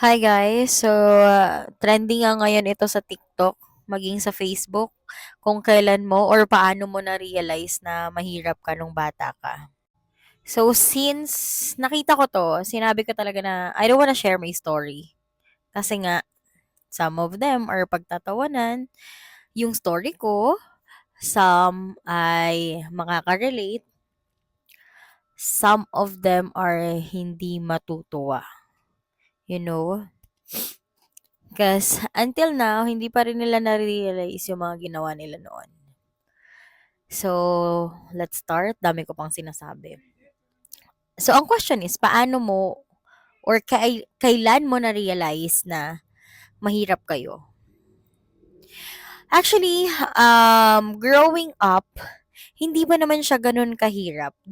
Hi guys! So, trending nga ngayon ito sa TikTok, maging sa Facebook, kung kailan mo or paano mo na-realize na mahirap ka nung bata ka. So, since nakita ko to, sinabi ko talaga na I don't wanna share my story. Kasi nga, some of them are pagtatawanan, yung story ko, some ay makaka-relate, some of them are hindi matutuwa. You know? Kasi until now, hindi pa rin nila na-realize yung mga ginawa nila noon. So, let's start. Dami ko pang sinasabi. So, ang question is, paano mo or kailan mo na-realize na mahirap kayo? Actually, growing up, hindi pa naman siya ganun kahirap.